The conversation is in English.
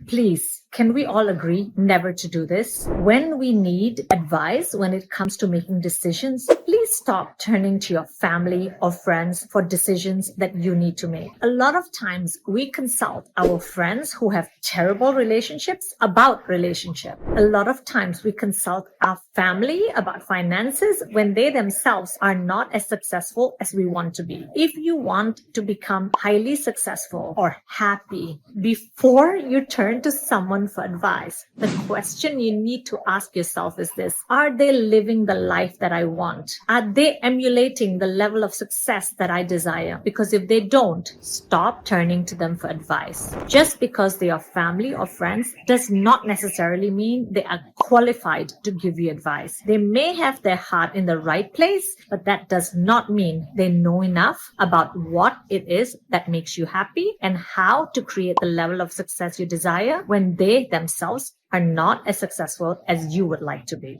Please, can we all agree never to do this? When we need advice when it comes to making decisions, please stop turning to your family or friends for decisions that you need to make. A lot of times we consult our friends who have terrible relationships about relationship. A lot of times we consult our family about finances when they themselves are not as successful as we want to be. If you want to become highly successful or happy, before you turn to someone for advice, the question you need to ask yourself is this: are they living the life that I want? Are they emulating the level of success that I desire? Because if they don't, stop turning to them for advice. Just because they are family or friends does not necessarily mean they are qualified to give you advice. They may have their heart in the right place, but that does not mean they know enough about what it is that makes you happy and how to create the level of success you desire when they themselves are not as successful as you would like to be.